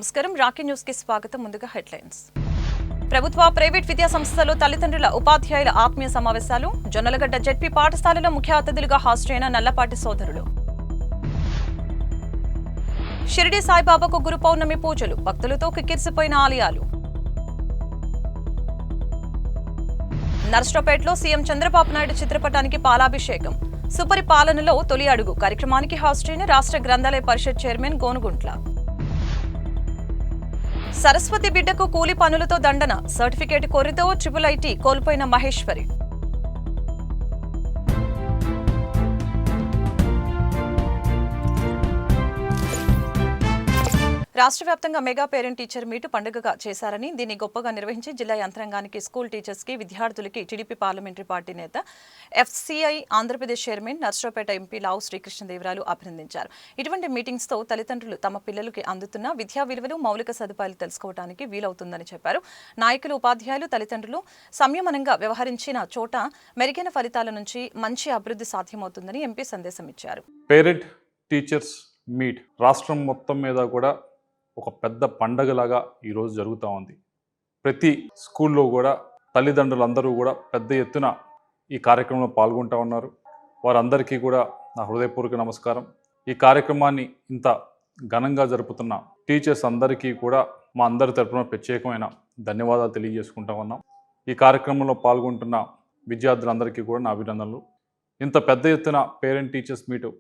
నమస్కారం Rocky news కి స్వాగతం. ముందుగా హెడ్లైన్స్. ప్రభుత్వ ప్రైవేట్ విద్యా సంస్థలు తల్లిదండ్రుల ఉపాధ్యాయుల ఆత్మీయ సమావేశాలు. జొన్నలగడ్డ జెడ్పీ పాఠశాలలో ముఖ్య అతిథులుగా హాజరైన నల్లపాటి సోదరులు. షిరిడి సాయిబాబాకు గురు పౌర్ణమి పూజలు. భక్తులతో కిక్కిరిసిపోయిన ఆలయాలు. నర్సరావుపేటలో సీఎం చంద్రబాబు నాయుడు చిత్రపటానికి పాలాభిషేకం. సుపరిపాలనలో తొలి అడుగు కార్యక్రమానికి హాజరైన రాష్ట్ర గ్రంథాలయ పరిషత్ చైర్మన్ గోనుగుంట్ల. సరస్వతి బిడ్డకు కూలి పనులతో దండన. సర్టిఫికేట్ కోరితో IIIT కోల్పోయిన మహేశ్వరి. రాష్ట్ర వ్యాప్తంగా మెగా పేరెంట్ టీచర్ మీట్ పండుగగా చేశారని, దీన్ని గొప్పగా నిర్వహించి జిల్లా యంత్రాంగానికి, స్కూల్ టీచర్స్ కి, విద్యార్థులకి టీడీపీ పార్లమెంటరీ పార్టీ నేత, FCI Andhra Pradesh chairman, Narasaraopet MP Lavu Sri Krishna Devarayalu అభినందించారు. ఇటువంటి మీటింగ్స్ తో తల్లిదండ్రులు తమ పిల్లలకి అందుతున్న విద్యా విలువలు, మౌలిక సదుపాయాలు తెలుసుకోవడానికి వీలవుతుందని చెప్పారు. నాయకులు, ఉపాధ్యాయులు, తల్లిదండ్రులు సంయమనంగా వ్యవహరించిన చోట మెరుగైన ఫలితాల నుంచి మంచి అభివృద్ధి సాధ్యమవుతుందని ఎంపీ సందేశం ఇచ్చారు. పేరెంట్ టీచర్స్ మీట్ రాష్ట్రం మొత్తం మీద కూడా ఒక పెద్ద పండగలాగా ఈరోజు జరుగుతూ ఉంది. ప్రతి స్కూల్లో కూడా తల్లిదండ్రులందరూ కూడా పెద్ద ఎత్తున ఈ కార్యక్రమంలో పాల్గొంటూ ఉన్నారు. వారందరికీ కూడా నా హృదయపూర్వక నమస్కారం. ఈ కార్యక్రమాన్ని ఇంత ఘనంగా జరుపుతున్న టీచర్స్ అందరికీ కూడా మా అందరి తరపున ప్రత్యేకమైన ధన్యవాదాలు తెలియజేసుకుంటా ఉన్నాం. ఈ కార్యక్రమంలో పాల్గొంటున్న విద్యార్థులందరికీ కూడా నా అభినందనలు. ఇంత పెద్ద ఎత్తున పేరెంట్ టీచర్స్ మీటు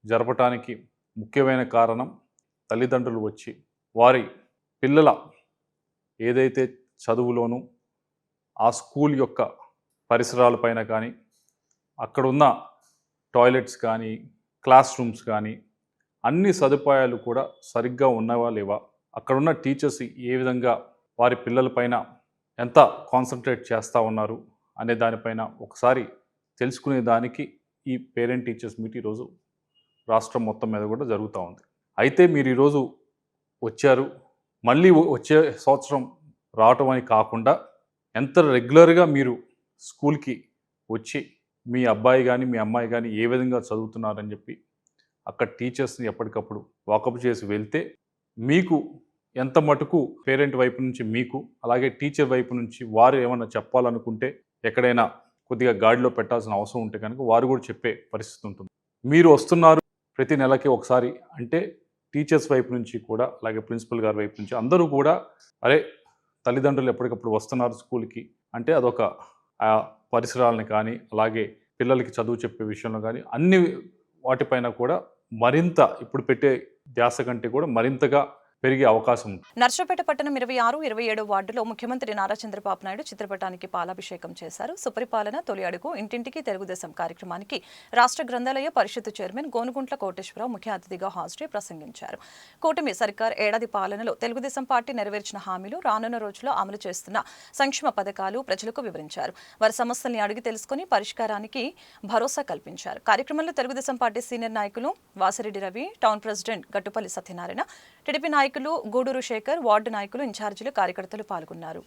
జరపడానికి ముఖ్యమైన కారణం తల్లిదండ్రులు వచ్చి వారి పిల్లల ఏదైతే చదువులోనూ ఆ స్కూల్ యొక్క పరిసరాలపైన కానీ, అక్కడున్న టాయిలెట్స్ కానీ, క్లాస్ రూమ్స్ కానీ అన్ని సదుపాయాలు కూడా సరిగ్గా ఉన్నవా లేవా, అక్కడున్న టీచర్స్ ఏ విధంగా వారి పిల్లలపైన ఎంత కాన్సన్ట్రేట్ చేస్తూ ఉన్నారు అనే దానిపైన ఒకసారి తెలుసుకునే దానికి ఈ పేరెంట్ టీచర్స్ మీట్ ఈరోజు రాష్ట్రం మొత్తం మీద కూడా జరుగుతూ ఉంది. అయితే మీరు ఈరోజు వచ్చారు, మళ్ళీ వచ్చే సంవత్సరం రావటం అని కాకుండా ఎంత రెగ్యులర్గా మీరు స్కూల్కి వచ్చి మీ అబ్బాయి కానీ మీ అమ్మాయి కానీ ఏ విధంగా చదువుతున్నారని చెప్పి అక్కడ టీచర్స్ని ఎప్పటికప్పుడు వాకప్ చేసి వెళ్తే మీకు ఎంత మటుకు పేరెంట్ వైపు నుంచి మీకు, అలాగే టీచర్ వైపు నుంచి వారు ఏమన్నా చెప్పాలనుకుంటే, ఎక్కడైనా కొద్దిగా గాడిలో పెట్టాల్సిన అవసరం ఉంటే కనుక వారు కూడా చెప్పే పరిస్థితి ఉంటుంది. మీరు వస్తున్నారు ప్రతి నెలకి ఒకసారి అంటే టీచర్స్ వైపు నుంచి కూడా, అలాగే ప్రిన్సిపల్ గారి వైపు నుంచి అందరూ కూడా అరే తల్లిదండ్రులు ఎప్పటికప్పుడు వస్తున్నారు స్కూల్కి అంటే అదొక పరిసరాలని కానీ, అలాగే పిల్లలకి చదువు చెప్పే విషయంలో కానీ అన్ని వాటిపైన కూడా మరింత ఇప్పుడు పెట్టే ధ్యాస కంటే కూడా మరింతగా పెరిగే అవకాశం ఉంది. నర్సరావుపేట పట్టణం 26, 27 వార్డులో ముఖ్యమంత్రి నారా చంద్రబాబు నాయుడు చిత్రపటానికి పాలాభిషేకం చేశారు. సుపరిపాలన తొలి అడుగు ఇంటింటికి తెలుగుదేశం కార్యక్రమానికి రాష్ట్ర గ్రంథాలయ పరిషత్ చైర్మన్ గోనుగుంట్ల కోటేశ్వరరావు ముఖ్య అతిథిగా హాజరై ప్రసంగించారు. కూటమి సర్కార్ ఏడాది పాలనలో తెలుగుదేశం పార్టీ నెరవేర్చిన హామీలు, రానున్న రోజుల్లో అమలు చేస్తున్న సంక్షేమ పథకాలు ప్రజలకు వివరించారు. వారి సమస్యల్ని అడిగి తెలుసుకుని పరిష్కారానికి భరోసా కల్పించారు. కార్యక్రమంలో తెలుగుదేశం పార్టీ సీనియర్ నాయకులు Vasireddy Ravi, town president Gattupalli Satyanarayana, TDP నాయకులు గూడూరు శేఖర్, వార్డు నాయకులు, ఇన్ఛార్జీలు, కార్యకర్తలు పాల్గొన్నారు.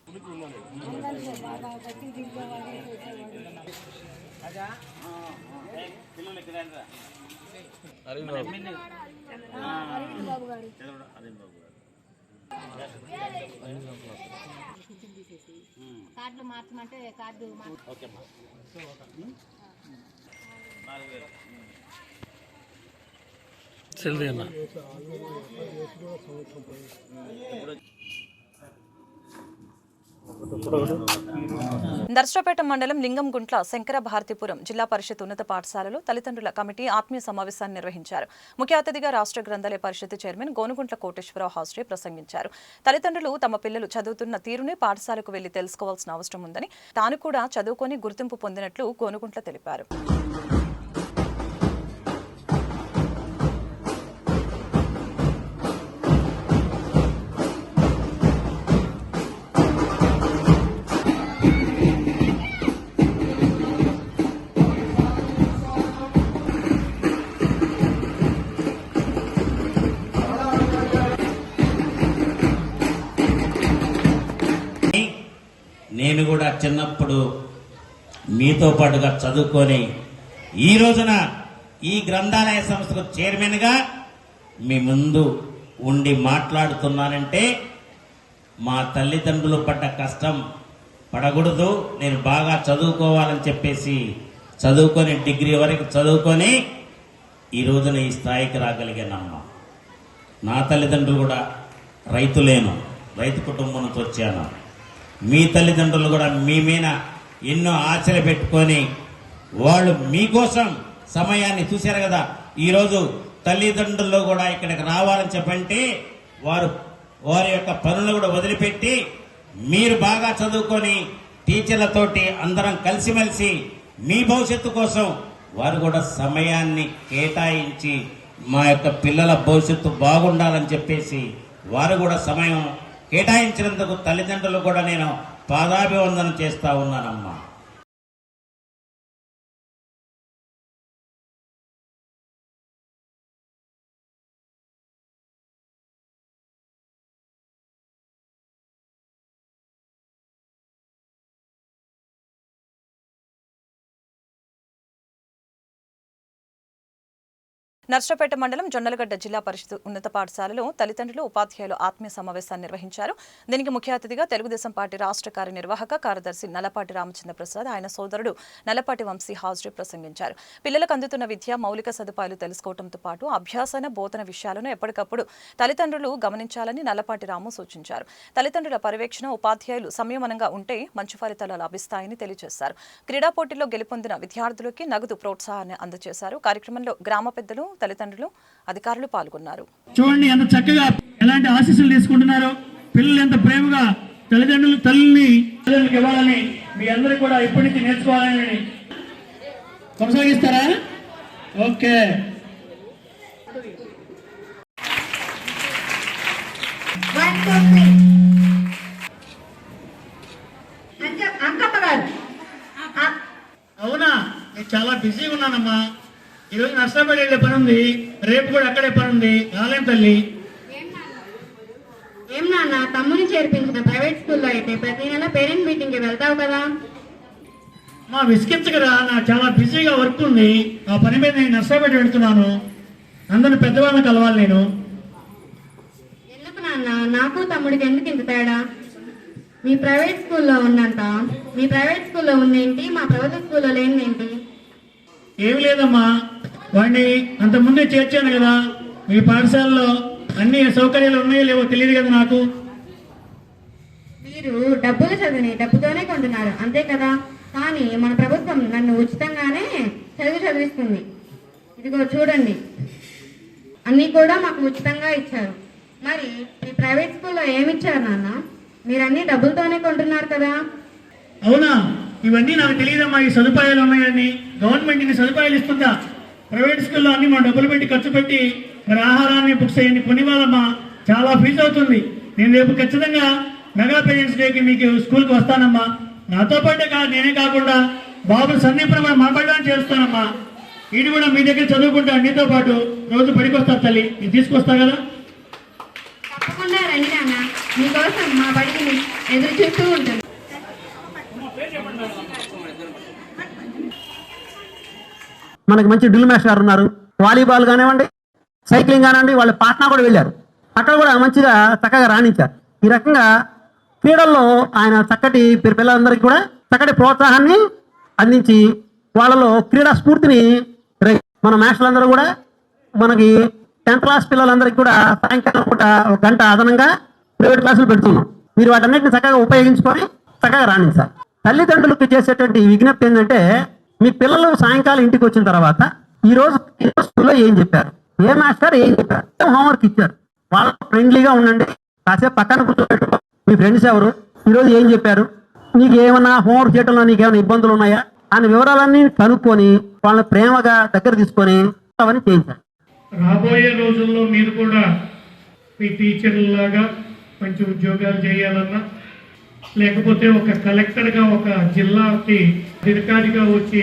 నర్సరావుపేట మండలం లింగంగుంట్ల శంకర భారతీపురం జిల్లా పరిషత్ ఉన్నత పాఠశాలలో తల్లిదండ్రుల కమిటీ ఆత్మీయ సమావేశాన్ని నిర్వహించారు. ముఖ్య అతిథిగా రాష్ట్ర గ్రంథాలయ పరిషత్ చైర్మన్ గోనుగుంట్ల కోటేశ్వరరావు హాజరై ప్రసంగించారు. తల్లిదండ్రులు తమ పిల్లలు చదువుతున్న తీరునే పాఠశాలకు వెళ్లి తెలుసుకోవాల్సిన అవసరం ఉందని, తాను కూడా చదువుకొని గుర్తింపు పొందినట్లు గోనుగుంట్ల తెలిపారు. నేను కూడా చిన్నప్పుడు మీతో పాటుగా చదువుకొని ఈ రోజున ఈ గ్రంథాలయ సంస్థకు చైర్మన్ గా మీ ముందు ఉండి మాట్లాడుతున్నానంటే మా తల్లిదండ్రులు పడ్డ కష్టం పడకూడదు, నేను బాగా చదువుకోవాలని చెప్పేసి చదువుకొని డిగ్రీ వరకు చదువుకొని ఈ రోజున ఈ స్థాయికి రాగలిగానమ్మా. నా తల్లిదండ్రులు కూడా రైతులేను, రైతు కుటుంబం నుంచి వచ్చాను. మీ తల్లిదండ్రులు కూడా మీ మీద ఎన్నో ఆశలు పెట్టుకొని వాళ్ళు మీకోసం సమయాన్ని చూశారు కదా. ఈరోజు తల్లిదండ్రులు కూడా ఇక్కడికి రావాలని చెప్పంటే వారి యొక్క పనులు కూడా వదిలిపెట్టి మీరు బాగా చదువుకొని టీచర్లతోటి అందరం కలిసిమెలిసి మీ భవిష్యత్తు కోసం వారు కూడా సమయాన్ని కేటాయించి మా యొక్క పిల్లల భవిష్యత్తు బాగుండాలని చెప్పేసి వారు కూడా సమయం కేటాయించినందుకు తల్లిదండ్రులు కూడా నేను పాదాభివందనం చేస్తా ఉన్నానమ్మా. నర్సరావుపేట మండలం జొన్నలగడ్డ జిల్లా పరిషత్ ఉన్నత పాఠశాలలో తల్లిదండ్రులు ఉపాధ్యాయులు ఆత్మీయ సమావేశాన్ని నిర్వహించారు. దీనికి ముఖ్య అతిథిగా తెలుగుదేశం పార్టీ రాష్ట్ర కార్యనిర్వాహక కార్యదర్శి నల్లపాటి రామచంద్ర ప్రసాద్, ఆయన సోదరుడు నల్లపాటి వంశీ హాజరు ప్రసంగించారు. పిల్లలకు అందుతున్న విద్య, మౌలిక సదుపాయాలు తెలుసుకోవడంతో పాటు అభ్యాసన, బోధన విషయాలను ఎప్పటికప్పుడు తల్లిదండ్రులు గమనించాలని నల్లపాటి రాము సూచించారు. తల్లిదండ్రుల పర్యవేక్షణ, ఉపాధ్యాయులు సంయమనంగా ఉంటే మంచి ఫలితాలు లభిస్తాయని తెలియజేశారు. క్రీడా పోటీల్లో గెలుపొందిన విద్యార్థులకి నగదు ప్రోత్సాహాన్ని అందజేశారు. కార్యక్రమంలో గ్రామ పెద్దలు, తల్లిదండ్రులు, అధికారులు పాల్గొన్నారు. చూడండి ఎంత చక్కగా ఎలాంటి ఆశీస్సులు తీసుకుంటున్నారో, పిల్లలు ఎంత ప్రేమగా తల్లిదండ్రులు తల్లిని ఇవ్వాలని మీ అందరూ కూడా ఇప్పటి నుంచి నేర్చుకోవాలని కొనసాగిస్తారా? ఓకే. అవునా, నేను చాలా బిజీగా ఉన్నానమ్మా. ఈరోజు నర్సరావుపేట వెళ్ళే పని ఉంది, రేపు కూడా అక్కడే పని ఉంది. రాలేం తల్లి. ఏం నాన్న, తమ్ముని చేర్పించిన ప్రైవేట్ స్కూల్లో అయితే ప్రతి నెల పేరెంట్ మీటింగ్ కి వెళ్తావు కదా. మా విసిగించకరా, నాకు చాలా బిజీగా వర్క్ ఉంది. ఆ పని మీద నేను నర్సరావుపేట వెళ్తున్నాను. అందరిని పెద్దవాళ్ళని కలవాలి నేను. ఎందుకు నాన్న, నాకు తమ్ముడికి ఎందుకు ఇంత తేడా? మీ ప్రైవేట్ స్కూల్లో ఉన్నంత మీ ప్రైవేట్ స్కూల్లో ఉందేంటి, మా ప్రభుత్వ స్కూల్లో లేనిదేంటి? ఏమి లేదమ్మా, వాడిని అంతకుముందే చేర్చాను కదా. మీ పాఠశాలలో అన్ని సౌకర్యాలు ఉన్నాయో లేవో తెలియదు కదా నాకు. మీరు డబ్బులు డబ్బుతోనే కొంటున్నారు అంతే కదా. కానీ మన ప్రభుత్వం నన్ను ఉచితంగానే చదివిస్తుంది. ఇదిగో చూడండి, అన్నీ కూడా మాకు ఉచితంగా ఇచ్చారు. మరి మీ ప్రైవేట్ స్కూల్లో ఏమిచ్చారు నాన్న? మీరు అన్ని డబ్బులతోనే కొంటున్నారు కదా. అవునా, ఇవన్నీ నాకు తెలియదమ్మా. ఈ సదుపాయాలు ఉన్నాయని గవర్నమెంట్ ఇన్ని సదుపాయాలు ఇస్తుందా? ప్రైవేట్ స్కూల్లో అన్ని మా డబ్బులు పెట్టి ఖర్చు పెట్టి మరి ఆహారాన్ని, బుక్స్ అయ్యి కొనివ్వాలమ్మా. చాలా ఫీజు అవుతుంది. నేను రేపు ఖచ్చితంగా మెగా పేరెంట్స్ డేకి మీకు స్కూల్కి వస్తానమ్మా. నాతో పాటే నేనే కాకుండా బాబు సందీప్ను కూడా మాట్లాడడానికి చేస్తానమ్మా. వీడు కూడా మీ దగ్గర చదువుకుంటా, నీతో పాటు రోజు బడికి వస్తారు తల్లి. నేను తీసుకొస్తా కదా. తప్పకుండా రండి నాన్న, మీకోసం మా బడికి ఎదురు చూస్తూ ఉంటుంది. మనకి మంచి డ్రిల్ మాస్టర్ గారు ఉన్నారు. వాలీబాల్ కానివ్వండి, సైక్లింగ్ కానివ్వండి, వాళ్ళు పాట్నా కూడా వెళ్ళారు. అక్కడ కూడా మంచిగా చక్కగా రాణించారు. ఈ రకంగా క్రీడల్లో ఆయన చక్కటి పిల్లలందరికీ కూడా చక్కటి ప్రోత్సాహాన్ని అందించి వాళ్ళలో క్రీడా స్ఫూర్తిని మన మాస్టర్లందరూ కూడా మనకి 10th క్లాస్ పిల్లలందరికీ కూడా సాయంకాలం పూట 1 గంట అదనంగా ప్రైవేట్ క్లాసులు పెడుతున్నాం. మీరు వాటన్నిటిని చక్కగా ఉపయోగించుకొని చక్కగా రాణించాలి. తల్లిదండ్రులకు చేసేటువంటి విజ్ఞప్తి ఏంటంటే, మీ పిల్లలు సాయంకాలం ఇంటికి వచ్చిన తర్వాత ఈరోజు స్కూల్లో ఏం చెప్పారు, ఏ మాస్టర్ ఏం చెప్పారు, హోంవర్క్ ఇచ్చారు, వాళ్ళతో ఫ్రెండ్లీగా ఉండండి. కాసేపు పక్కన కూర్చోబెట్టు, మీ ఫ్రెండ్స్ ఎవరు, ఈరోజు ఏం చెప్పారు, నీకు ఏమన్నా హోంవర్క్ చేయడంలో నీకు ఏమైనా ఇబ్బందులు ఉన్నాయా అని వివరాలన్నీ కనుక్కొని వాళ్ళని ప్రేమగా దగ్గర తీసుకొని అవన్నీ చేయించాలి. రాబోయే రోజుల్లో మీరు కూడా మీ టీచర్లాగా మంచి ఉద్యోగాలు చేయాలన్నా, లేకపోతే ఒక కలెక్టర్గా ఒక జిల్లాకి అధికారిగా వచ్చి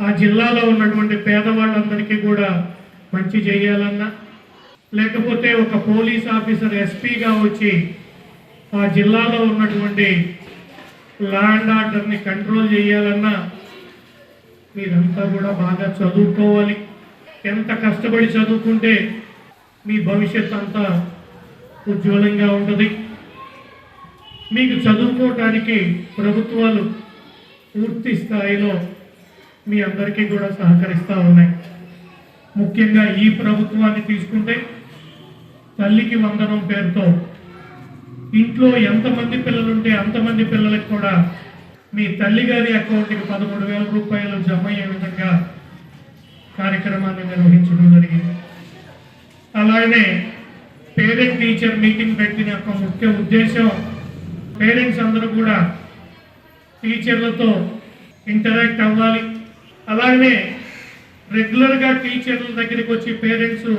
ఆ జిల్లాలో ఉన్నటువంటి పేదవాళ్ళందరికీ కూడా మంచి చేయాలన్నా, లేకపోతే ఒక పోలీస్ ఆఫీసర్ ఎస్పీగా వచ్చి ఆ జిల్లాలో ఉన్నటువంటి లా అండ్ ఆర్డర్ని కంట్రోల్ చేయాలన్నా మీరంతా కూడా బాగా చదువుకోవాలి. ఎంత కష్టపడి చదువుకుంటే మీ భవిష్యత్ అంతా ఉజ్వలంగా ఉంటుంది. మీకు చదువుకోవటానికి ప్రభుత్వాలు పూర్తి స్థాయిలో మీ అందరికీ కూడా సహకరిస్తూ ఉన్నాయి. ముఖ్యంగా ఈ ప్రభుత్వాన్ని తీసుకుంటే తల్లికి వందనం పేరుతో ఇంట్లో ఎంతమంది పిల్లలుంటే అంతమంది పిల్లలకు కూడా మీ తల్లిగారి అకౌంట్కి 13,000 రూపాయలు జమ అయ్యే విధంగా కార్యక్రమాన్ని నిర్వహించడం జరిగింది. అలాగే పేరెంట్ టీచర్ మీటింగ్ పెట్టిన యొక్క ముఖ్య ఉద్దేశం పేరెంట్స్ అందరూ కూడా టీచర్లతో ఇంటరాక్ట్ అవ్వాలి. అలాగే రెగ్యులర్గా టీచర్ల దగ్గరికి వచ్చి పేరెంట్స్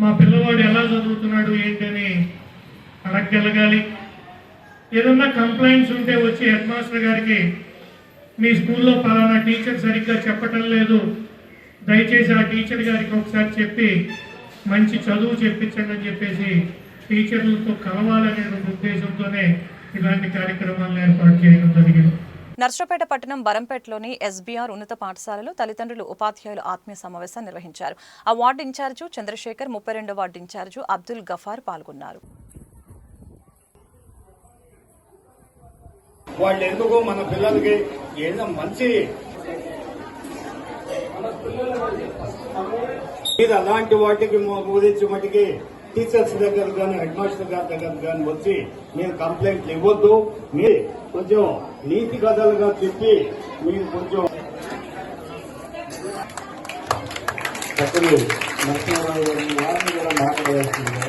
మా పిల్లవాడు ఎలా చదువుతున్నాడు ఏంటని అడగగలగాలి. ఏదన్నా కంప్లైంట్స్ ఉంటే వచ్చి హెడ్ మాస్టర్ గారికి మీ స్కూల్లో పలానా టీచర్ సరిగ్గా చెప్పటం లేదు, దయచేసి ఆ టీచర్ గారికి ఒకసారి చెప్పి మంచి చదువు చెప్పించండి అని చెప్పేసి టీచర్లతో కలవాలనే ఉద్దేశంతోనే ఇలాంటి కార్యక్రమాలను ఏర్పాటు చేయడం జరిగింది. నర్సరావుపేట పట్టణం బరంపేటలోని ఎస్బీఆర్ ఉన్నత పాఠశాలలో తల్లిదండ్రులు ఉపాధ్యాయులు ఆత్మీయ సమావేశం నిర్వహించారు. ఆ వార్డు ఇన్ఛార్జు చంద్రశేఖర్, 32వ వార్డు ఇన్ఛార్జు అబ్దుల్ గఫార్ పాల్గొన్నారు. వాళ్ళు ఎందుకు మన పిల్లలకి ఏదో మంచి మీరు అలాంటి వాటికి బోధించే మటుకి టీచర్స్ దగ్గర కానీ హెడ్ మాస్టర్ గారి దగ్గర కానీ వచ్చి మీరు కంప్లైంట్లు ఇవ్వద్దు. మీరు కొంచెం నీతి కథలుగా చెప్పి మీరు కొంచెం నరసింహారావు గారిని వారిని కూడా మాట్లాడాల్సిందిగా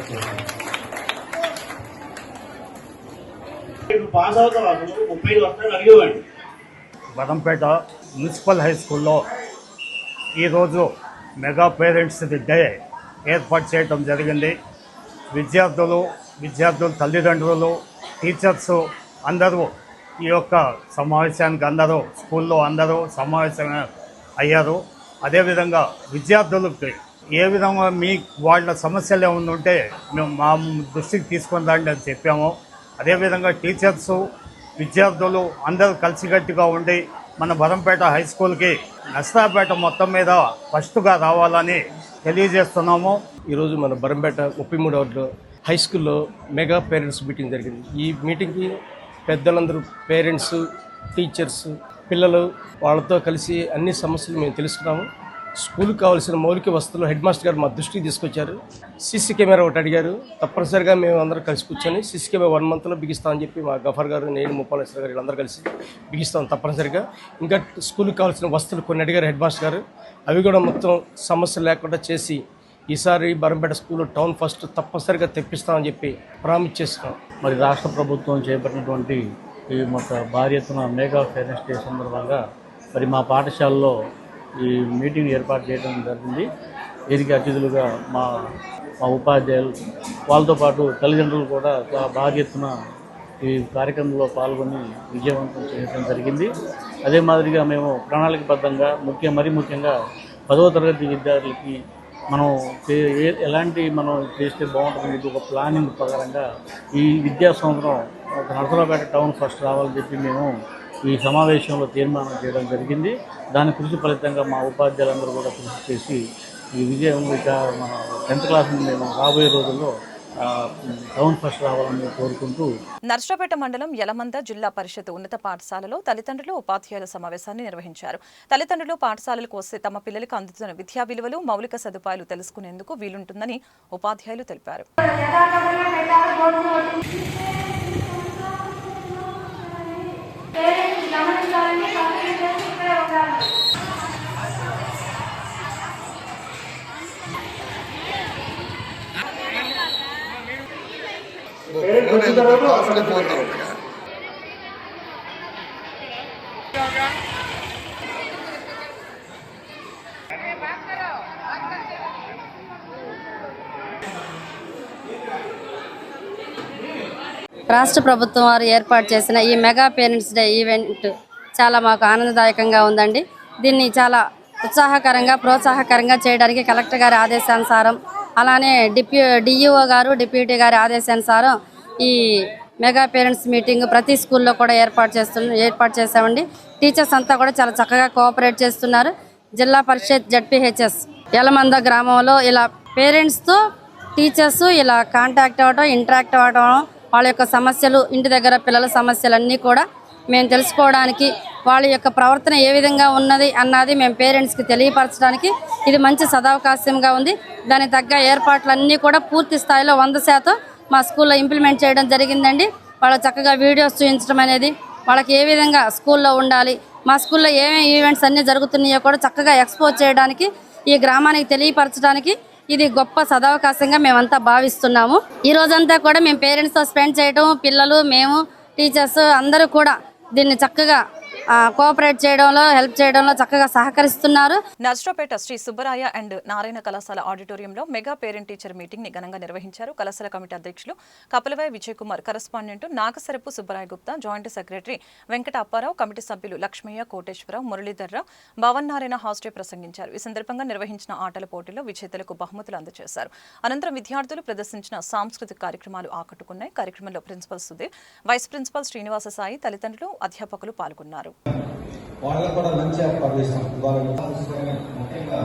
పాస్ అవుతావా 30 వస్తాడు అడిగేవాడి. బరంపేట మున్సిపల్ హై స్కూల్లో ఈరోజు మెగా పేరెంట్స్ డే ఏర్పాటు చేయడం జరిగింది. విద్యార్థుల తల్లిదండ్రులు, టీచర్స్ అందరూ ఈ యొక్క సమావేశానికి స్కూల్లో అందరూ సమావేశం అయ్యారు. అదేవిధంగా విద్యార్థులకి ఏ విధంగా వాళ్ళ సమస్యలు ఏమైనా ఉంటే మేము మా దృష్టికి తీసుకొని రండి అని చెప్పాము. అదేవిధంగా టీచర్సు, విద్యార్థులు అందరూ కలిసికట్టుగా ఉండి మన బరంపేట హై స్కూల్కి నర్సరావుపేట మొత్తం మీద ఫస్ట్గా రావాలని తెలియజేస్తున్నాము. ఈరోజు మన బరంపేట 33వ వార్డులో హై స్కూల్లో మెగా పేరెంట్స్ మీటింగ్ జరిగింది. ఈ మీటింగ్కి పెద్దలందరూ పేరెంట్స్, టీచర్స్, పిల్లలు వాళ్ళతో కలిసి అన్ని సమస్యలు మేము తెలుసుకున్నాము. స్కూల్కి కావాల్సిన మౌలిక వసతులు హెడ్ మాస్టర్ గారు మా దృష్టికి తీసుకొచ్చారు. సీసీ కెమెరా ఒకటి అడిగారు. తప్పనిసరిగా మేము అందరం కలిసి కూర్చొని సీసీ కెమెరా 1 మంత్లో బిగిస్తామని చెప్పి మా గఫర్ గారు, నేను, ముప్పాలేశ్వర గారు వీళ్ళందరూ కలిసి బిగిస్తాం తప్పనిసరిగా. ఇంకా స్కూల్కి కావాల్సిన వసతులు కొన్ని అడిగారు హెడ్ మాస్టర్ గారు. అవి కూడా మొత్తం సమస్యలు లేకుండా చేసి ఈసారి బరంపేట స్కూల్లో టౌన్ ఫస్ట్ తప్పనిసరిగా తెప్పిస్తామని చెప్పి ప్రామిస్ చేస్తున్నాం. మరి రాష్ట్ర ప్రభుత్వం చేపట్టినటువంటి ఈ భారీ ఎత్తున మెగా పేరెంట్స్ డే సందర్భంగా మరి మా పాఠశాలలో ఈ మీటింగ్ ఏర్పాటు చేయడం జరిగింది. దీనికి అతిథులుగా మా ఉపాధ్యాయులు, వాళ్ళతో పాటు తల్లిదండ్రులు కూడా చాలా భారీ ఎత్తున ఈ కార్యక్రమంలో పాల్గొని విజయవంతం చేయడం జరిగింది. అదే మాదిరిగా మేము ప్రణాళికబద్ధంగా మరీ ముఖ్యంగా 10వ తరగతి విద్యార్థులకి మనం ఎలాంటి మనం చేస్తే బాగుంటుంది ఒక ప్లానింగ్ ప్రకారంగా ఈ విద్యా సంవత్సరం నర్సరావుపేట టౌన్ ఫస్ట్ రావాలని చెప్పి మేము ఈ సమావేశంలో తీర్మానం చేయడం జరిగింది. దాని కృషి ఫలితంగా మా ఉపాధ్యాయులందరూ కూడా కృషి చేసి ఈ విజయం మన 10th క్లాస్ మేము రాబోయే రోజుల్లో టౌన్ ఫస్ట్ రావాలని కోరుకుంటూ నర్సరావుపేట మండలం యలమంద జిల్లా పరిషత్ ఉన్నత పాఠశాలలో తల్లిదండ్రులు ఉపాధ్యాయుల సమావేశాన్ని నిర్వహించారు. తల్లిదండ్రులు పాఠశాలలకు వస్తే తమ పిల్లలకు అందుతున్న విద్యా విలువలు, మౌలిక సదుపాయాలు తెలుసుకునేందుకు వీలుంటుందని ఉపాధ్యాయులు తెలిపారు. రాష్ట్ర ప్రభుత్వం వారు ఏర్పాటు చేసిన ఈ మెగా పేరెంట్స్ డే ఈవెంట్ చాలా మాకు ఆనందదాయకంగా ఉందండి. దీన్ని చాలా ఉత్సాహకరంగా, ప్రోత్సాహకరంగా చేయడానికి కలెక్టర్ గారి ఆదేశానుసారం, అలానే డిఈఓ గారు, డిప్యూటీ గారి ఆదేశానుసారం ఈ మెగా పేరెంట్స్ మీటింగ్ ప్రతి స్కూల్లో కూడా ఏర్పాటు చేసామండి. టీచర్స్ అంతా కూడా చాలా చక్కగా కోఆపరేట్ చేస్తున్నారు. జిల్లా పరిషత్ జడ్పీహెచ్ఎస్ యలమంద గ్రామంలో ఇలా పేరెంట్స్తో టీచర్స్ ఇలా కాంటాక్ట్ అవ్వడం, ఇంటరాక్ట్ అవ్వడం, వాళ్ళ యొక్క సమస్యలు, ఇంటి దగ్గర పిల్లల సమస్యలన్నీ కూడా మేము తెలుసుకోవడానికి, వాళ్ళ యొక్క ప్రవర్తన ఏ విధంగా ఉన్నది అన్నది మేము పేరెంట్స్కి తెలియపరచడానికి ఇది మంచి సదవకాశంగా ఉంది. దానికి తగ్గ ఏర్పాట్లన్నీ కూడా పూర్తి స్థాయిలో 100% మా స్కూల్లో ఇంప్లిమెంట్ చేయడం జరిగిందండి. వాళ్ళ చక్కగా వీడియోస్ చూపించడం అనేది, వాళ్ళకి ఏ విధంగా స్కూల్లో ఉండాలి, మా స్కూల్లో ఏమేమి ఈవెంట్స్ అన్నీ జరుగుతున్నాయో కూడా చక్కగా ఎక్స్పోజ్ చేయడానికి, ఈ గ్రామానికి తెలియపరచడానికి ఇది గొప్ప సదవకాశంగా మేమంతా భావిస్తున్నాము. ఈ రోజంతా కూడా మేము పేరెంట్స్తో స్పెండ్ చేయడం, పిల్లలు, మేము, టీచర్స్ అందరూ కూడా దీన్ని చక్కగా కోఆపరేట్ చేయడంలో, హెల్ప్ చేయడంలో చక్కగా సహకరిస్తున్నారు. నర్సరావుపేట శ్రీ సుబ్బరాయ అండ్ నారాయణ కళాశాల ఆడిటోరియంలో మెగా పేరెంట్ టీచర్ మీటింగ్ ని ఘనంగా నిర్వహించారు. కళాశాల కమిటీ అధ్యక్షులు Kapalavaya Vijay Kumar, correspondent Nagasarapu Subbaraya Gupta, joint secretary Venkata Apparao, committee సభ్యులు లక్ష్మయ్య, కోటేశ్వరరావు, మురళీధర్రావు, భవన్ నారాయణ హాస్టే ప్రసంగించారు. ఈ సందర్భంగా నిర్వహించిన ఆటల పోటీలో విజేతలకు బహుమతులు అందజేశారు. అనంతరం విద్యార్థులు ప్రదర్శించిన సాంస్కృతిక కార్యక్రమాలు ఆకట్టుకున్నాయి. కార్యక్రమంలో principal Sudhir, vice principal Srinivasa Sai, తల్లిదండ్రులు, అధ్యాపకులు పాల్గొన్నారు. వాళ్ళకి కూడా మంచి అప్పాదిస్తాం. ముఖ్యంగా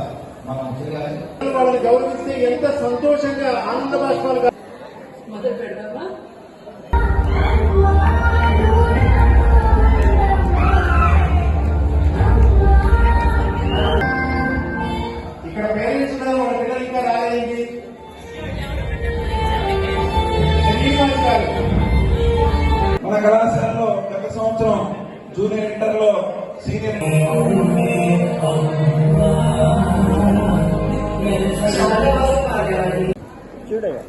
మనం చేయాలి. వాళ్ళని గౌరవిస్తే ఎంత సంతోషంగా ఆనంద బాష్పాలుగా ఇక్కడ పేరెంట్స్ వాళ్ళ పిల్లలు ఇంకా రాలేదండి. మన కళాశాలలో గత సంవత్సరం జూనియర్ ఇంటర్లో సీనియర్ చూడగా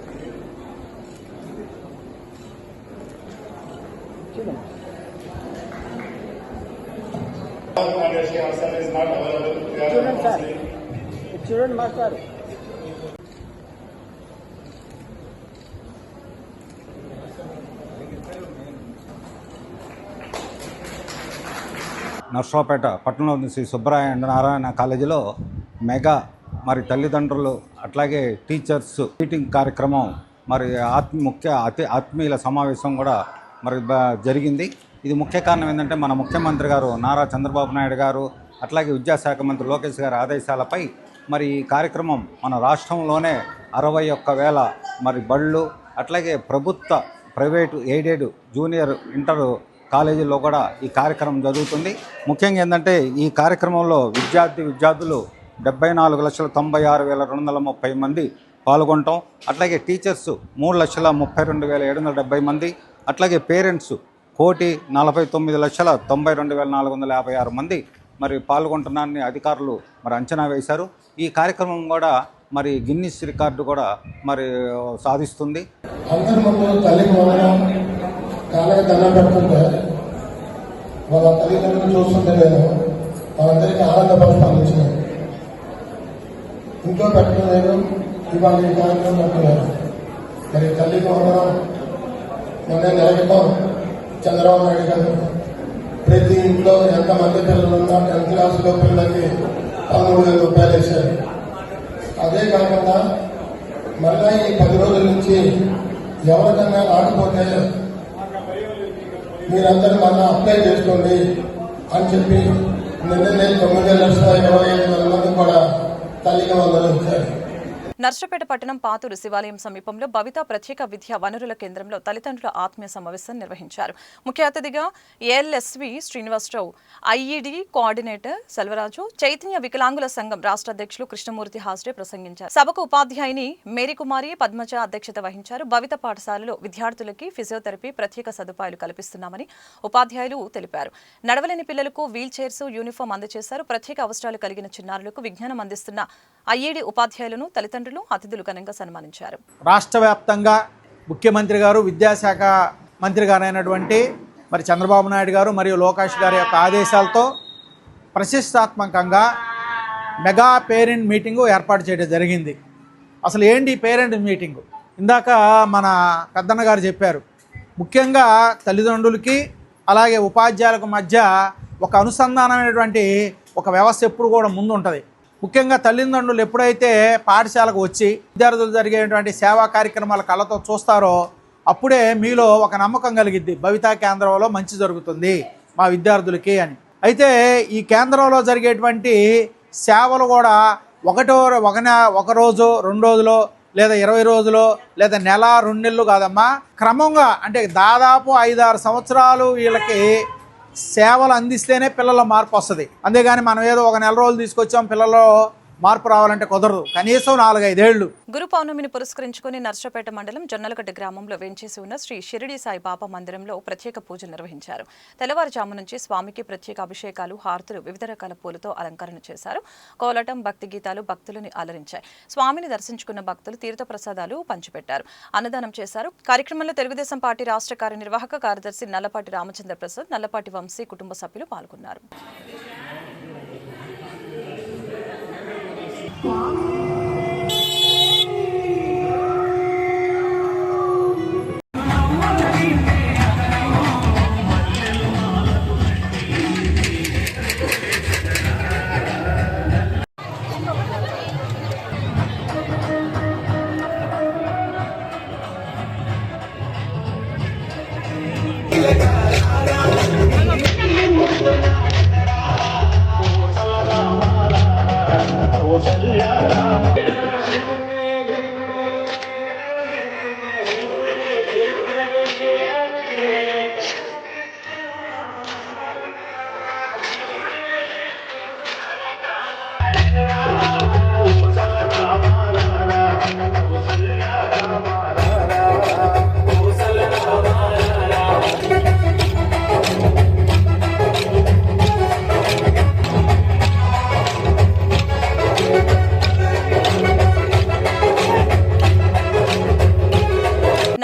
చూడండి సార్, చూడండి మాస్టర్. నర్సరావుపేట పట్టణంలోని శ్రీ సుబ్బరాయ అండ్ నారాయణ కాలేజీలో మెగా మరి తల్లిదండ్రులు అట్లాగే టీచర్స్ మీటింగ్ కార్యక్రమం మరి అతి ఆత్మీయుల సమావేశం కూడా మరి జరిగింది. ఇది ముఖ్య కారణం ఏంటంటే మన ముఖ్యమంత్రి గారు నారా చంద్రబాబు నాయుడు గారు అట్లాగే విద్యాశాఖ మంత్రి లోకేష్ గారి ఆదేశాలపై మరి ఈ కార్యక్రమం మన రాష్ట్రంలోనే 61,000 మరి బళ్ళు అట్లాగే ప్రభుత్వ, ప్రైవేటు, ఎయిడెడ్, జూనియర్ ఇంటర్ కాలేజీల్లో కూడా ఈ కార్యక్రమం జరుగుతుంది. ముఖ్యంగా ఏంటంటే ఈ కార్యక్రమంలో విద్యార్థులు 74,96,230 మంది పాల్గొనటం, అట్లాగే టీచర్స్ 3,32,770 మంది, అట్లాగే పేరెంట్స్ 1,49,92,456 మంది మరి పాల్గొంటున్నారని అధికారులు మరి అంచనా వేశారు. ఈ కార్యక్రమం కూడా మరి గిన్నిస్ రికార్డు కూడా మరి సాధిస్తుంది. కాళ్ళకి దండం పెడుతుంటే వాళ్ళ తల్లిదండ్రులు చూస్తుంటే నేను వాళ్ళందరికీ ఆనంద పరిపాలించినాను. ఇంట్లో పెట్టలేదు, ఇవాళ ఈ కార్యక్రమం పెట్టలేదు. మరి తల్లికి వందనం. మొన్న నెల క్రితం చంద్రబాబు నాయుడు గారు ప్రతి ఇంట్లో ఎంతమంది పిల్లలు ఉన్నా 10th క్లాసులో పిల్లలకి 13,000 రూపాయలు వేశారు. అదే కాకుండా మళ్ళా ఈ 10 రోజుల నుంచి ఎవరికన్నా రాకపోతే మీరందరూ మళ్ళీ అప్లై చేసుకోండి అని చెప్పి నిన్న 9,25,000 మంది కూడా తల్లికి వందనం ఇచ్చారు. నర్సరావుపేట పట్టణం పాతూరు శివాలయం సమీపంలో భవిత ప్రత్యేక విద్యా వనరుల కేంద్రంలో తల్లిదండ్రుల ఆత్మీయ సమావేశం నిర్వహించారు. ముఖ్య అతిథిగా ఏఎల్ఎస్వి శ్రీనివాసరావు, ఐఈడి కోఆర్డినేటర్ సెల్వరాజు, చైతన్య వికలాంగుల సంఘం రాష్ట్ర అధ్యక్షులు కృష్ణమూర్తి హాస్డే ప్రసంగించారు. సభకు ఉపాధ్యాయుని మేరీకుమారి పద్మజ అధ్యక్షత వహించారు. భవిత పాఠశాలలో విద్యార్థులకి ఫిజియోథెరపీ ప్రత్యేక సదుపాయాలు కల్పిస్తున్నామని ఉపాధ్యాయులు తెలిపారు. నడవలేని పిల్లలకు వీల్ చైర్స్, యూనిఫామ్ అందజేశారు. ప్రత్యేక అవసరాలు కలిగిన చిన్నారులకు విజ్ఞానం అందిస్తున్న ఐఈడి ఉపాధ్యాయులను తల్లిదండ్రులు, అతిథులు ఘనంగా సన్మానించారు. రాష్ట్ర వ్యాప్తంగా ముఖ్యమంత్రి గారు, విద్యాశాఖ మంత్రి గారైనటువంటి మరి చంద్రబాబు నాయుడు గారు మరియు లోకేష్ గారి యొక్క ఆదేశాలతో ప్రతిష్టాత్మకంగా మెగా పేరెంట్ మీటింగు ఏర్పాటు చేయడం జరిగింది. అసలు ఏంటి పేరెంట్ మీటింగు? ఇందాక మన పెద్దన్న గారు చెప్పారు. ముఖ్యంగా తల్లిదండ్రులకి అలాగే ఉపాధ్యాయులకు మధ్య ఒక అనుసంధానమైనటువంటి ఒక వ్యవస్థ ఎప్పుడు కూడా ముందు ఉంటుంది. ముఖ్యంగా తల్లిదండ్రులు ఎప్పుడైతే పాఠశాలకు వచ్చి విద్యార్థులు జరిగేటువంటి సేవా కార్యక్రమాల కళ్ళతో చూస్తారో అప్పుడే మీలో ఒక నమ్మకం కలిగిద్ది, భవితా కేంద్రంలో మంచి జరుగుతుంది మా విద్యార్థులకి అని. అయితే ఈ కేంద్రంలో జరిగేటువంటి సేవలు కూడా ఒక రోజు 2 రోజులో లేదా 20 రోజులు లేదా నెల 2 నెలలు కాదమ్మా, క్రమంగా అంటే దాదాపు 5-6 సంవత్సరాలు వీళ్ళకి సేవలు అందిస్తేనే పిల్లల మార్పు వస్తుంది. అంతేగాని మనం ఏదో ఒక నెల రోజులు తీసుకొచ్చాం పిల్లలు మార్పు రావాలంటే కుదరదు. కనీసం 4-5 ఏళ్ళు. గురు పౌర్ణమిని పురస్కరించుకుని నర్సపేట మండలం జొన్నలగడ్డ గ్రామంలో వేంచేసి ఉన్న శ్రీ షిరిడి సాయిబాబా మందిరంలో ప్రత్యేక పూజలు నిర్వహించారు. తెల్లవారుజాము నుంచి స్వామికి ప్రత్యేక అభిషేకాలు, హారతులు, వివిధ రకాల పూలతో అలంకరణ చేశారు. కోలాటం, భక్తి గీతాలు భక్తులను అలరించాయి. స్వామిని దర్శించుకున్న భక్తులు తీర్థ ప్రసాదాలు పంచిపెట్టారు, అన్నదానం చేశారు. కార్యక్రమంలో తెలుగుదేశం పార్టీ రాష్ట్ర కార్యనిర్వాహక కార్యదర్శి నల్లపాటి రామచంద్ర ప్రసాద్, నల్లపాటి వంశీ కుటుంబ సభ్యులు పాల్గొన్నారు.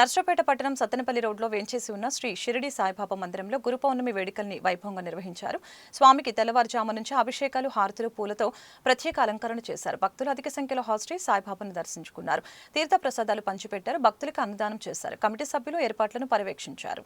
నర్సపేట పట్టణం సత్తెనపల్లి రోడ్లో వేంచేసి ఉన్న శ్రీ షిరిడి సాయిబాబా మందిరంలో గురు పౌర్ణమి వేడుకల్ని వైభవంగా నిర్వహించారు. స్వామికి తెల్లవారుజాము నుంచి అభిషేకాలు, హారతులు, పూలతో ప్రత్యేక అలంకరణ చేశారు. భక్తులు అధిక సంఖ్యలో హాజరై సాయిబాబాను దర్శించుకున్నారు. తీర్థ ప్రసాదాలు పంచిపెట్టారు. భక్తులకు అన్నదానం చేశారు. కమిటీ సభ్యులు ఏర్పాట్లను పర్యవేక్షించారు.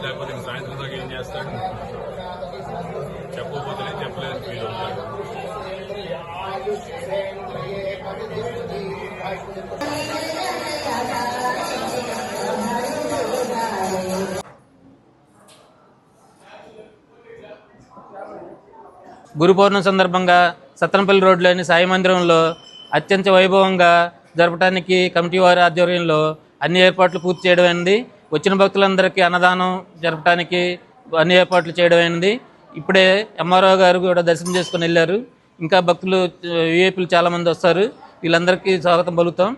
లేకపోతే సాయంత్రం దాకా ఏం చేస్తాడు, చెప్పకపోతే చెప్పలేదు ఫీల్ అవుతాడు. గురు పౌర్ణమి సందర్భంగా సత్తెనపల్లి రోడ్లోని సాయి మందిరంలో అత్యంత వైభవంగా జరపడానికి కమిటీ వారి ఆధ్వర్యంలో అన్ని ఏర్పాట్లు పూర్తి చేయడమైనది. వచ్చిన భక్తులందరికీ అన్నదానం జరపడానికి అన్ని ఏర్పాట్లు చేయడమైనది. ఇప్పుడే ఎంఆర్ఓ గారు కూడా దర్శనం చేసుకుని వెళ్ళారు. ఇంకా భక్తులు విఐపీలు చాలామంది వస్తారు. వీళ్ళందరికీ స్వాగతం పలుకుతాం.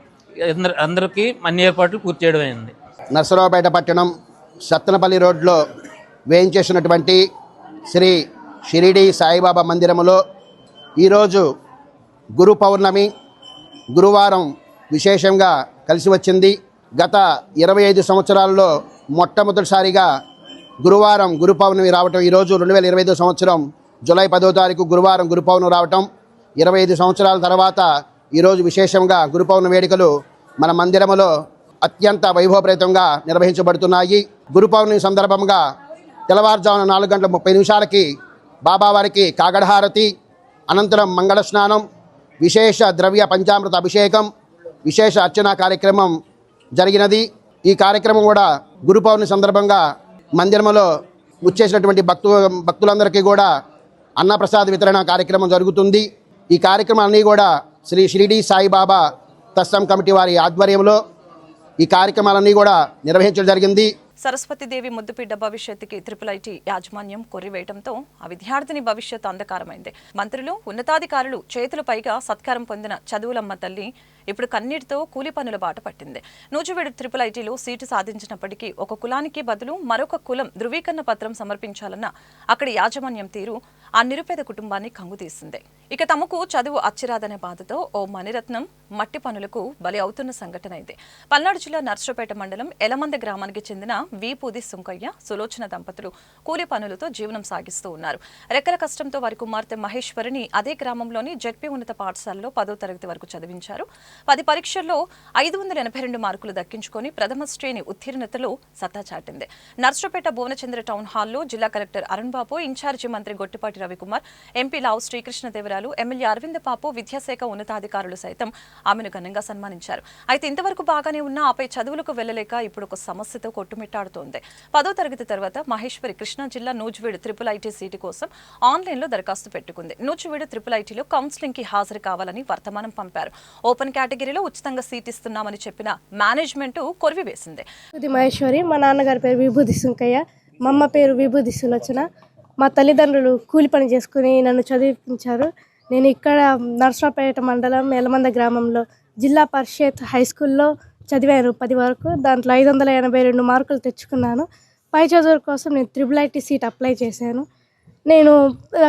అందరికీ అన్ని ఏర్పాట్లు పూర్తి చేయడమైనది. నర్సరావుపేట పట్టణం సత్తెనపల్లి రోడ్లో వేయించేసినటువంటి శ్రీ షిరిడి సాయిబాబా మందిరములో ఈరోజు గురు పౌర్ణమి గురువారం విశేషంగా కలిసి వచ్చింది. గత 25 సంవత్సరాల్లో మొట్టమొదటిసారిగా గురువారం గురు పౌర్ణమి రావటం, ఈరోజు 2025 సంవత్సరం జూలై 10వ తారీఖు గురువారం గురు పౌర్ణమి రావటం, 25 సంవత్సరాల తర్వాత ఈరోజు విశేషంగా గురు పౌర్ణమి వేడుకలు మన మందిరములో అత్యంత వైభవప్రదంగా నిర్వహించబడుతున్నాయి. గురు పౌర్ణమి సందర్భంగా తెల్లవారుజామున 4:30 బాబావారికి కాగడహారతి, అనంతరం మంగళ స్నానం, విశేష ద్రవ్య పంచామృత అభిషేకం, విశేష అర్చన కార్యక్రమం జరిగినది. ఈ కార్యక్రమం కూడా గురు పౌర్ణమి సందర్భంగా మందిరంలో వచ్చేసినటువంటి భక్తులందరికీ కూడా అన్నప్రసాద వితరణ కార్యక్రమం జరుగుతుంది. ఈ కార్యక్రమాలన్నీ కూడా శ్రీ షిరిడి సాయిబాబా తత్సం కమిటీ వారి ఆధ్వర్యంలో ఈ కార్యక్రమాలన్నీ కూడా నిర్వహించడం జరిగింది. సరస్వతీదేవి ముద్దుబిడ్డ భవిష్యత్తుకి IIIT యాజమాన్యం కొర్రివేయడంతో ఆ విద్యార్థిని భవిష్యత్తు అంధకారమైంది. మంత్రులు, ఉన్నతాధికారులు చేతులు పైగా సత్కారం పొందిన చదువులమ్మ తల్లి ఇప్పుడు కన్నీటితో కూలి పనుల బాట పట్టింది. నూజివీడు IIITలో సీటు సాధించినప్పటికీ ఒక కులానికి బదులు మరొక కులం ధృవీకరణ పత్రం సమర్పించాలన్న అక్కడి యాజమాన్యం తీరు ఆ నిరుపేద కుటుంబాన్ని కంగుతీసింది. ఇక తమకు చదువు అచ్చిరాదనే బాధతో ఓ మణిరత్నం మట్టి పనులకు బలి అవుతున్న సంఘటన ఇది. పల్నాడు జిల్లా నర్సరావుపేట మండలం ఎలమంద గ్రామానికి చెందిన వీపూది సుంకయ్య, సులోచన దంపతులు కూలి పనులతో జీవనం సాగిస్తూ ఉన్నారు. రెక్కల కష్టంతో వారి కుమార్తె మహేశ్వరిని అదే గ్రామంలోని జెడ్పీ ఉన్నత పాఠశాలలో 10వ తరగతి వరకు చదివించారు. 10 పరీక్షల్లో 582 మార్కులు దక్కించుకొని ప్రథమ శ్రేణి ఉత్తీర్ణతలో సత్తా చాటింది. నర్సరావుపేట భువనచంద్ర టౌన్ హాల్లో జిల్లా కలెక్టర్ అరుణ్ బాబు, ఇన్ఛార్జి మంత్రి గొట్టిపాటి రవికుమార్, ఎంపీ లావు శ్రీకృష్ణదేవరాయలు, ఎమ్మెల్యే అరవింద పాపు, విద్యాశాఖ ఉన్నతాధికారులు సైతం ఆమెను ఘనంగా సన్మానించారు. అయితే ఇంతవరకు బాగానే ఉన్న ఆపై చదువులకు వెళ్లలేక ఇప్పుడు ఒక సమస్యతో కొట్టుమిట్టాడుతోంది. 10వ తరగతి తర్వాత మహేశ్వరి కృష్ణా జిల్లా నూజివీడు IIIT సీటు కోసం ఆన్లైన్లో దరఖాస్తు పెట్టుకుంది. నూజివీడు IIITలో కౌన్సిలింగ్ కి హాజరు కావాలని వర్తమానం పంపారు. ఓపెన్ కేటగిరీలో ఉచితంగా సీట్ ఇస్తున్నామని చెప్పిన మేనేజ్మెంట్ కొరివివేసింది. మహేశ్వరి, మా నాన్నగారి పేరు విభూది సుంకయ్య, మా అమ్మ పేరు విభూది సులోచన. మా తల్లిదండ్రులు కూలి పని చేసుకుని నన్ను చదివించారు. నేను ఇక్కడ నర్సరావుపేట మండలం ఎలమంద గ్రామంలో జిల్లా పరిషత్ హై స్కూల్లో చదివాను 10 వరకు. దాంట్లో 582 మార్కులు తెచ్చుకున్నాను. పై చదువుల కోసం నేను IIIT సీట్ అప్లై చేశాను. నేను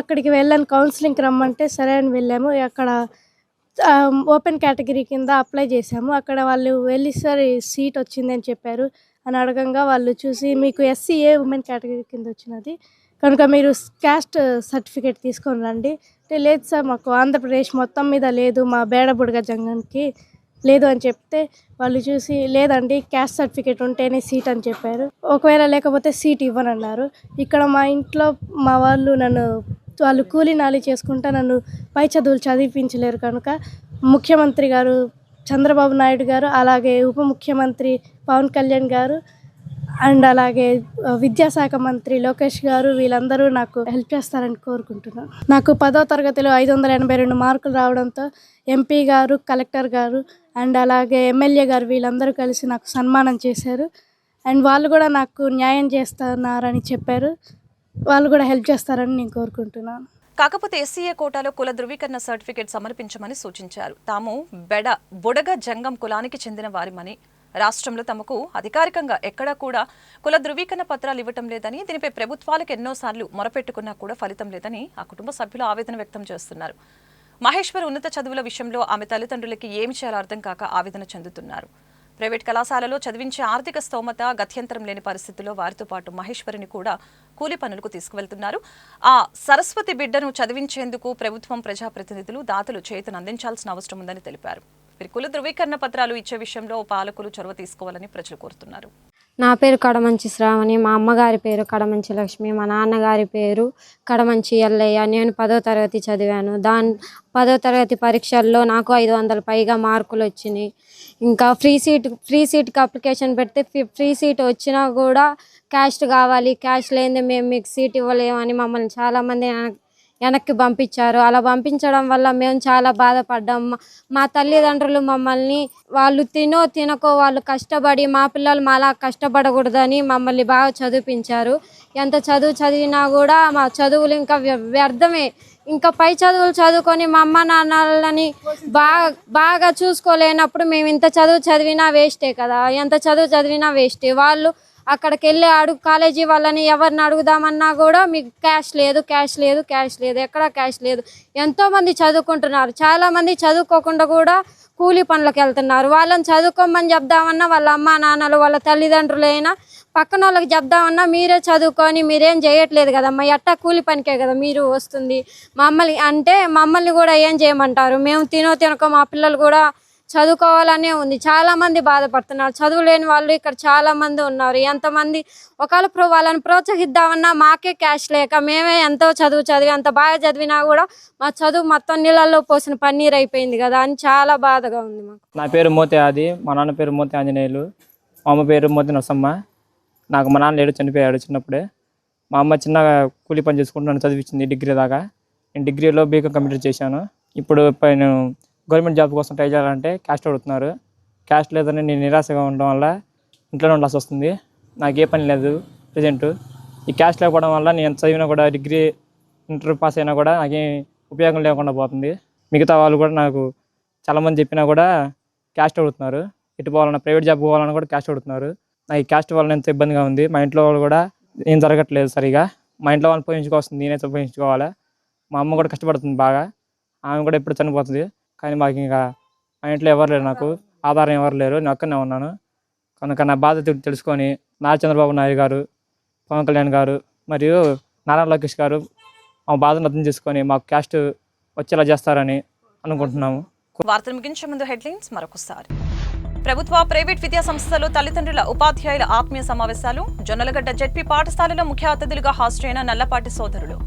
అక్కడికి వెళ్ళాను, కౌన్సిలింగ్కి రమ్మంటే సరే అని వెళ్ళాము. అక్కడ ఓపెన్ కేటగిరీ కింద అప్లై చేశాము. అక్కడ వాళ్ళు వెళ్ళి సార్ సీట్ వచ్చింది అని చెప్పారు. అని అడగంగా వాళ్ళు చూసి మీకు SCA ఉమెన్ కేటగిరీ కింద వచ్చినది కనుక మీరు క్యాస్ట్ సర్టిఫికేట్ తీసుకొని రండి. లేదు సార్ మాకు ఆంధ్రప్రదేశ్ మొత్తం మీద లేదు, మా బేడబుడగ జంగానికి లేదు అని చెప్తే వాళ్ళు చూసి లేదండి క్యాస్ట్ సర్టిఫికేట్ ఉంటేనే సీట్ అని చెప్పారు. ఒకవేళ లేకపోతే సీట్ ఇవ్వనన్నారు. ఇక్కడ మా ఇంట్లో మా వాళ్ళు కూలీ నాలి చేసుకుంటా నన్ను పై చదువులు చదివించలేరు కనుక ముఖ్యమంత్రి గారు చంద్రబాబు నాయుడు గారు, అలాగే ఉప ముఖ్యమంత్రి పవన్ కళ్యాణ్ గారు అండ్ అలాగే విద్యాశాఖ మంత్రి లోకేష్ గారు వీళ్ళందరూ నాకు హెల్ప్ చేస్తారని కోరుకుంటున్నాను. నాకు 10వ తరగతిలో 582 మార్కులు రావడంతో ఎంపీ గారు, కలెక్టర్ గారు అండ్ అలాగే ఎమ్మెల్యే గారు వీళ్ళందరూ కలిసి నాకు సన్మానం చేశారు. అండ్ వాళ్ళు కూడా నాకు న్యాయం చేస్తున్నారని చెప్పారు. వాళ్ళు కూడా హెల్ప్ చేస్తారని నేను కోరుకుంటున్నాను. కాకపోతే SCA కోటాలో కుల ధృవీకరణ సర్టిఫికేట్ సమర్పించమని సూచించారు. తాము బుడగ జంగం కులానికి చెందిన వారిమని, రాష్ట్రంలో తమకు అధికారికంగా ఎక్కడా కూడా కుల ధృవీకరణ పత్రాలు ఇవ్వటం లేదని, దీనిపై ప్రభుత్వాలకు ఎన్నోసార్లు మొరపెట్టుకున్నా కూడా ఫలితం లేదని ఆ కుటుంబ సభ్యులు ఆవేదన వ్యక్తం చేస్తున్నారు. మహేశ్వర్ ఉన్నత చదువుల విషయంలో ఆమె తల్లిదండ్రులకి ఏమి చేయాలో అర్థం కాక ఆవేదన చెందుతున్నారు. ప్రైవేట్ కళాశాలలో చదివించే ఆర్థిక స్తోమత, గత్యంతరం లేని పరిస్థితుల్లో వారితో పాటు మహేశ్వరిని కూడా కూలి పనులకు తీసుకువెళ్తున్నారు. ఆ సరస్వతి బిడ్డను చదివించేందుకు ప్రభుత్వం, ప్రజాప్రతినిధులు, దాతలు చేతును అందించాల్సిన అవసరం ఉందని తెలిపారు. కుల ధృవీకరణ పత్రాలు ఇచ్చే విషయంలో పాలకులు చొరవ తీసుకోవాలని ప్రజలు కోరుతున్నారు. నా పేరు కడమంచి శ్రావణి, మా అమ్మగారి పేరు కడమంచి లక్ష్మి, మా నాన్నగారి పేరు కడమంచి ఎల్లయ్య. నేను 10వ తరగతి చదివాను. 10వ తరగతి పరీక్షల్లో నాకు 500 పైగా మార్కులు వచ్చినాయి. ఇంకా ఫ్రీ సీట్కి అప్లికేషన్ పెడితే ఫ్రీ సీట్ వచ్చినా కూడా క్యాస్ట్ కావాలి, క్యాస్ట్ లేనిదే మేము మీకు సీట్ ఇవ్వలేమని మమ్మల్ని చాలామంది వెనక్కి పంపించారు. అలా పంపించడం వల్ల మేము చాలా బాధపడ్డాం. మా తల్లిదండ్రులు మమ్మల్ని వాళ్ళు తినకో వాళ్ళు కష్టపడి మా పిల్లలు మాలా కష్టపడకూడదని మమ్మల్ని బాగా చదివించారు. ఎంత చదివినా కూడా మా చదువులు ఇంకా వ్యర్థమే. ఇంకా పై చదువులు చదువుకొని మా అమ్మ నాన్నలని బాగా చూసుకోలేనప్పుడు మేము ఇంత చదువు చదివినా వేస్టే కదా. ఎంత చదువు చదివినా వేస్టే. వాళ్ళు అక్కడికి వెళ్ళి కాలేజీ వాళ్ళని ఎవరిని అడుగుదామన్నా కూడా మీకు క్యాష్ లేదు, ఎక్కడ క్యాష్ లేదు. ఎంతోమంది చదువుకుంటున్నారు, చాలామంది చదువుకోకుండా కూడా కూలీ పనులకు వెళ్తున్నారు. వాళ్ళని చదువుకోమని చెప్దామన్నా వాళ్ళ అమ్మ నాన్నలు, వాళ్ళ తల్లిదండ్రులైనా పక్కన వాళ్ళకి చెప్దామన్నా మీరే చదువుకొని మీరేం చేయట్లేదు కదమ్మా, ఎట్టా కూలి పనికే కదా మీరు వస్తుంది మమ్మల్ని కూడా ఏం చేయమంటారు. మేము తినకో మా పిల్లలు కూడా చదువుకోవాలనే ఉంది. చాలామంది బాధపడుతున్నారు. చదువు లేని వాళ్ళు ఇక్కడ చాలామంది ఉన్నారు. ఎంతమంది ఒకవేళ వాళ్ళని ప్రోత్సహిద్దామన్నా మాకే క్యాష్ లేక మేమే ఎంతో చదివి అంత బాగా చదివినా కూడా మా చదువు మొత్తం నీళ్ళల్లో పోసిన పన్నీర్ అయిపోయింది కదా అని చాలా బాధగా ఉంది మాకు. నా పేరు మోతే ఆది, మా నాన్న పేరు మోతే ఆంజనేయులు, మా అమ్మ పేరు మోతే నరసమ్మ. నాకు మా నాన్న లేడు, చనిపోయాడు చిన్నప్పుడే. మా అమ్మ చిన్నగా కూలి పని చేసుకుంటూ చదివించింది డిగ్రీ దాకా. నేను డిగ్రీలో బీకాం కంప్లీట్ చేశాను. ఇప్పుడు నేను గవర్నమెంట్ జాబ్ కోసం ట్రై చేయాలంటే క్యాస్ట్ అడుగుతున్నారు. క్యాస్ట్ లేదని నేను నిరాశగా ఉండడం వల్ల ఇంట్లోనే ఉండాల్సి వస్తుంది. నాకు ఏ పని లేదు ప్రజెంట్. ఈ క్యాస్ట్ లేకపోవడం వల్ల నేను ఎంత చదివినా కూడా డిగ్రీ ఇంటర్ పాస్ అయినా కూడా నాకేం ఉపయోగం లేకుండా పోతుంది. మిగతా వాళ్ళు కూడా నాకు చాలామంది చెప్పినా కూడా క్యాస్ట్ అడుగుతున్నారు. ఇటు పోవాలన్నా ప్రైవేట్ జాబ్ పోవాలన్నా కూడా క్యాస్ట్ అడుగుతున్నారు. నాకు ఈ క్యాస్ట్ వల్ల ఎంత ఇబ్బందిగా ఉంది. మా ఇంట్లో వాళ్ళు కూడా ఏం జరగట్లేదు సరిగా. మా ఇంట్లో వాళ్ళని పోయించుకోవాల్సింది నేనైతే పోయించుకోవాలి. మా అమ్మ కూడా కష్టపడుతుంది బాగా, ఆమె కూడా ఎప్పుడు చనిపోతుంది. కానీ మాకు ఇంకా మా ఇంట్లో ఎవరు లేరు, నాకు ఆధారం ఎవరు లేరు, నేను ఒక్కనే ఉన్నాను. కనుక నా బాధ్యత తెలుసుకొని నారా చంద్రబాబు నాయుడు గారు, పవన్ కళ్యాణ్ గారు మరియు నారా లోకేష్ గారు మా బాధను అర్థం చేసుకొని మాకు క్యాస్ట్ వచ్చేలా చేస్తారని అనుకుంటున్నాము. వార్తలు ముగించే ముందు హెడ్లైన్స్ మరొకసారి. ప్రభుత్వ ప్రైవేట్ విద్యా సంస్థలు తల్లిదండ్రుల ఉపాధ్యాయుల ఆత్మీయ సమావేశాలు. జొన్నలగడ్డ జెడ్పీ పాఠశాలలో ముఖ్య అతిథులుగా హాజరైన నల్లపాటి సోదరులు.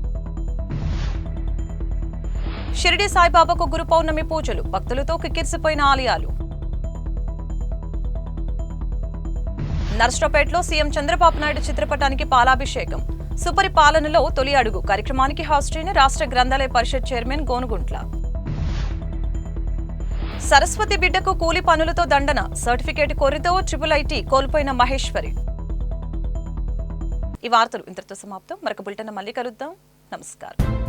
షిరిడి సాయిబాబాకు గురు పౌర్ణమి పూజలు. భక్తులతో కిక్కిరిసిపోయిన ఆలయాలు. నర్సరావుపేటలో సీఎం చంద్రబాబు నాయుడు చిత్రపటానికి పాలాభిషేకం. సుపరిపాలనలో తొలి అడుగు కార్యక్రమానికి హాజరైన రాష్ట్ర గ్రంథాలయ పరిషత్ చైర్మన్ గోనుగుంట్ల. సరస్వతి బిడ్డకు కూలి పనులతో దండన. సర్టిఫికేట్ కోరితో IIIT కోల్పోయిన మహేశ్వరి. ఈ వార్తలు ఇంతటితో సమాప్తం. మరొక బులెటిన్ మళ్ళీ కలుద్దాం. నమస్కారం.